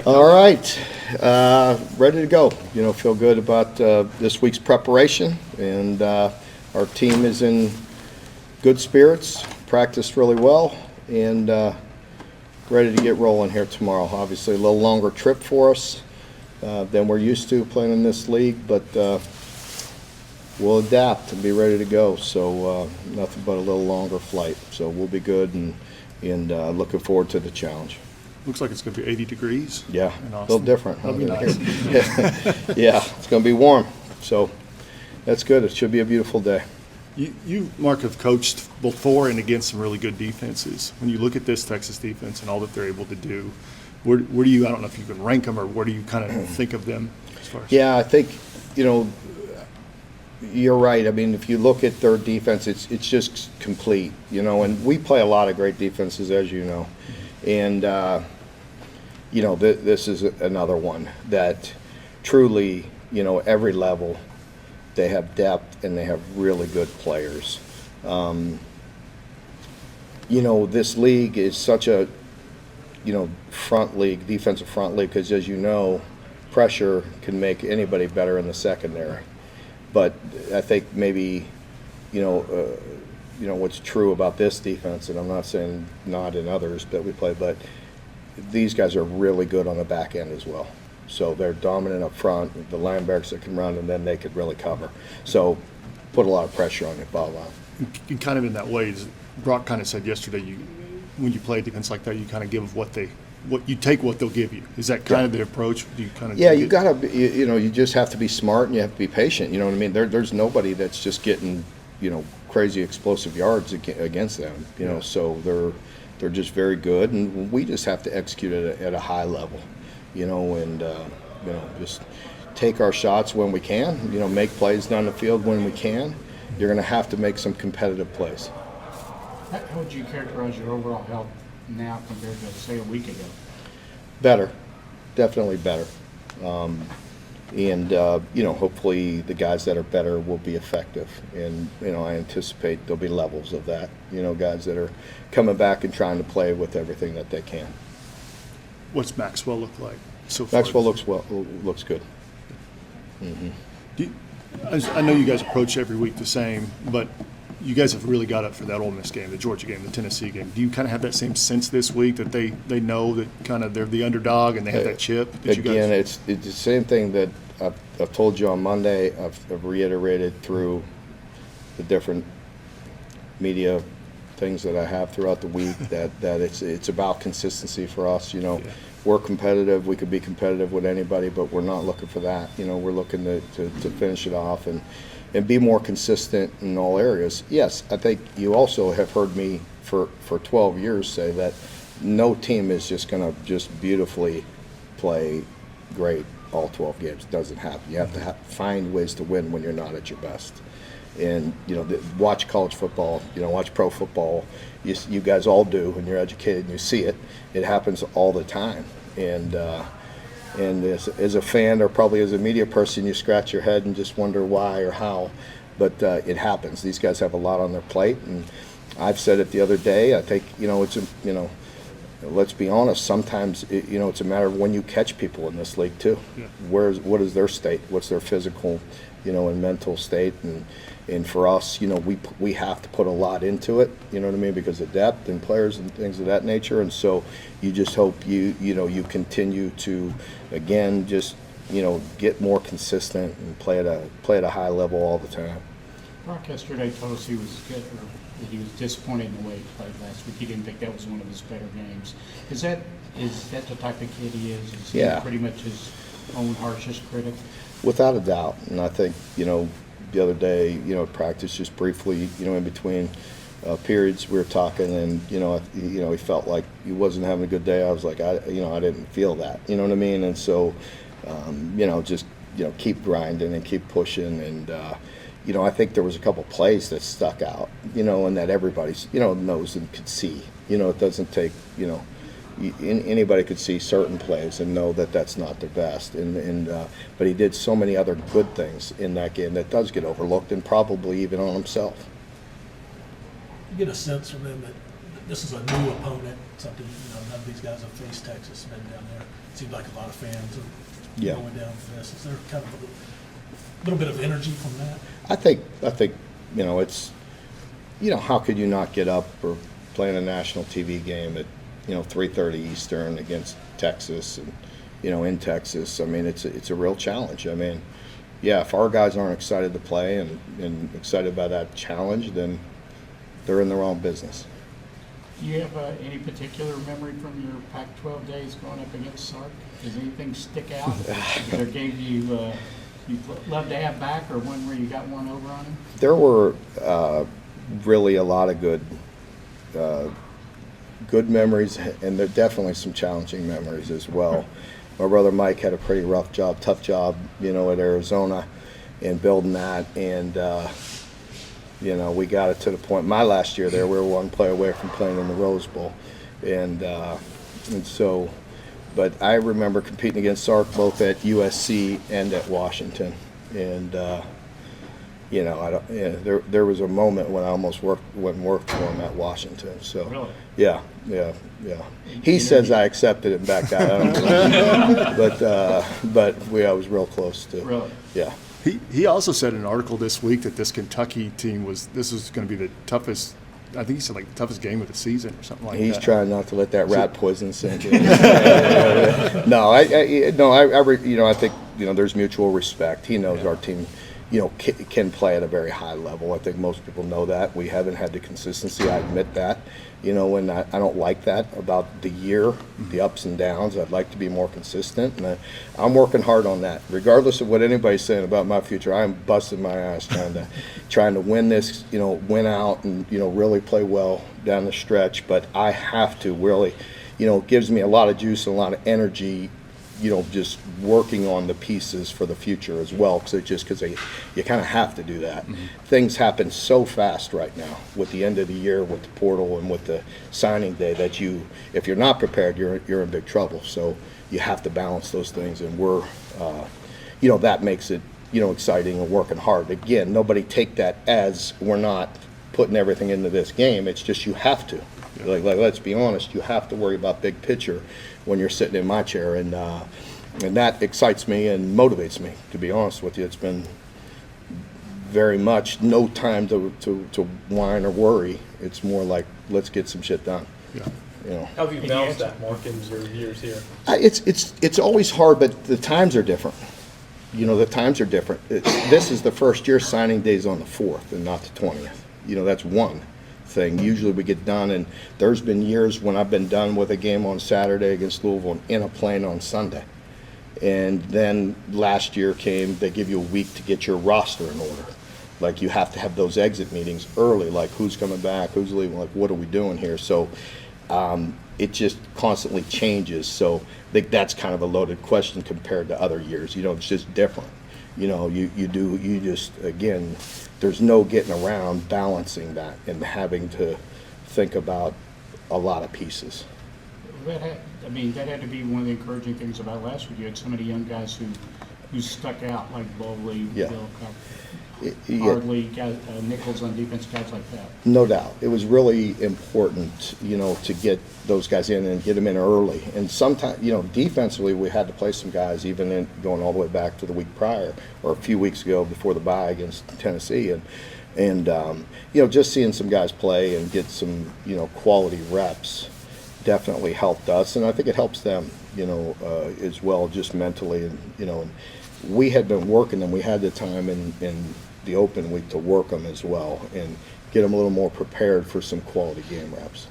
All right, ready to go. Feel good about this week's preparation, and our team is in good spirits, practiced really well, and ready to get rolling here tomorrow. Obviously, a little longer trip for us than we're used to playing in this league, but we'll adapt and be ready to go. So nothing but a little longer flight. So we'll be good, and looking forward to the challenge. Looks like it's going to be 80 degrees. Yeah, a little different. Huh? That'll be nice. Yeah, it's going to be warm. So that's good. It should be a beautiful day. You, Mark, have coached before and against some really good defenses. When you look at this Texas defense and all that they're able to do, where do you, I don't know if you can rank them, or where do you kind of think of them as far as? Yeah, I think, you're right. I mean, if you look at their defense, it's just complete, and we play a lot of great defenses, as you know. And, this is another one that truly, every level, they have depth and they have really good players. This league is such a, front league, defensive front league, because as you know, pressure can make anybody better in the secondary. But I think maybe, what's true about this defense, and I'm not saying not in others that we play, but these guys are really good on the back end as well. So they're dominant up front, the linebackers that can run, and then they could really cover. So put a lot of pressure on your ball line. And kind of in that way, Brock kind of said yesterday, when you play defense like that, you kind of give what you take what they'll give you. Is that kind of the approach? Do you kind of? Yeah, you gotta, you just have to be smart and you have to be patient. You know what I mean? There's nobody that's just getting, crazy explosive yards against them. So they're just very good, and we just have to execute it at a high level. And just take our shots when we can. Make plays down the field when we can. You're going to have to make some competitive plays. How would you characterize your overall health now compared to, say, a week ago? Better, definitely better. Hopefully the guys that are better will be effective. And, I anticipate there'll be levels of that. Guys that are coming back and trying to play with everything that they can. What's Maxwell look like so far? Maxwell looks good. Mm-hmm. I know you guys approach every week the same, but you guys have really got up for that Ole Miss game, the Georgia game, the Tennessee game. Do you kind of have that same sense this week that they know that kind of they're the underdog and they have that chip? Again, it's the same thing that I've told you on Monday. I've reiterated through the different media things that I have throughout the week that it's about consistency for us. Yeah. We're competitive. We could be competitive with anybody, but we're not looking for that. We're looking to finish it off and be more consistent in all areas. Yes, I think you also have heard me for 12 years say that no team is just going to just beautifully play great all 12 games. It doesn't happen. You have to find ways to win when you're not at your best. And, watch college football, watch pro football. You guys all do when you're educated and you see it. It happens all the time. And as a fan, or probably as a media person, you scratch your head and just wonder why or how. But it happens. These guys have a lot on their plate. And I've said it the other day. I think, let's be honest, sometimes, it's a matter of when you catch people in this league, too. Yeah. What is their state? What's their physical, and mental state? And for us, we have to put a lot into it, you know what I mean, because of depth and players and things of that nature. And so you just hope you continue to, again, just, get more consistent and play at a high level all the time. Brock yesterday told us he was good, or that he was disappointed in the way he played last week. He didn't think that was one of his better games. Is that the type of kid he is? Is Yeah. he pretty much his own harshest critic? Without a doubt. And I think, the other day, practice just briefly, in between periods we were talking, and he felt like he wasn't having a good day. I was like, I didn't feel that, you know what I mean? And so, just keep grinding and keep pushing, and I think there was a couple plays that stuck out, and that everybody's knows and could see. It doesn't take anybody could see certain plays and know that that's not their best. But he did so many other good things in that game that does get overlooked, and probably even on himself. You get a sense from him that this is a new opponent, something, none of these guys have faced Texas, been down there. Seems like a lot of fans are Yeah. going down for this. Is there kind of a little bit of energy from that? I think, it's, how could you not get up for playing a national TV game at, 3:30 Eastern against Texas and, in Texas? I mean, it's a real challenge. I mean, yeah, if our guys aren't excited to play and excited about that challenge, then they're in the wrong business. Do you have any particular memory from your Pac-12 days going up against Sark? Does anything stick out? Is there a game you'd love to have back, or one where you got one over on him? There were really a lot of good memories, and there are definitely some challenging memories as well. My brother Mike had a pretty tough job, at Arizona and building that, and we got it to the point. My last year there, we were one play away from playing in the Rose Bowl, and so. But I remember competing against Sark both at USC and at Washington, and there was a moment when I almost went and worked for him at Washington. So Really? yeah. He says I accepted it and backed out. I don't know. But I was real close to. Really? Yeah. He also said in an article this week that this Kentucky team was going to be the toughest. I think he said like the toughest game of the season or something like that. He's trying not to let that rat poison sink in. No, I think there's mutual respect. He knows our team, can play at a very high level. I think most people know that. We haven't had the consistency. I admit that. And I don't like that about the year, the ups and downs. I'd like to be more consistent, and I'm working hard on that. Regardless of what anybody's saying about my future, I'm busting my ass trying to win this, win out, and really play well down the stretch. But I have to really, it gives me a lot of juice and a lot of energy. Just working on the pieces for the future as well, because you kind of have to do that. Mm-hmm. Things happen so fast right now with the end of the year, with the portal, and with the signing day that if you're not prepared, you're in big trouble. So you have to balance those things, and we're, that makes it, exciting and working hard. Again, nobody take that as we're not putting everything into this game. It's just you have to. Like let's be honest, you have to worry about big picture when you're sitting in my chair, and that excites me and motivates me, to be honest with you. It's been very much no time to whine or worry. It's more like, let's get some shit done. Yeah. How have you balanced that, Mark, in your years here? It's always hard, but the times are different. The times are different. This is the first year signing day's on the 4th and not the 20th. That's one thing. Usually we get done, and there's been years when I've been done with a game on Saturday against Louisville and in a plane on Sunday. And then last year came, they give you a week to get your roster in order. Like, you have to have those exit meetings early, like who's coming back, who's leaving, like what are we doing here? So it just constantly changes. So I think that's kind of a loaded question compared to other years. It's just different. Again, there's no getting around balancing that and having to think about a lot of pieces. That had to be one of the encouraging things about last week. You had so many young guys who stuck out, like Bowley, Yeah. Bill Hardley, Nichols on defense, guys like that. No doubt. It was really important, to get those guys in and get them in early. And sometimes, defensively, we had to play some guys even going all the way back to the week prior or a few weeks ago before the bye against Tennessee. And just seeing some guys play and get some, quality reps definitely helped us. And I think it helps them, as well, just mentally. And we had been working them. We had the time in the open week to work them as well and get them a little more prepared for some quality game reps.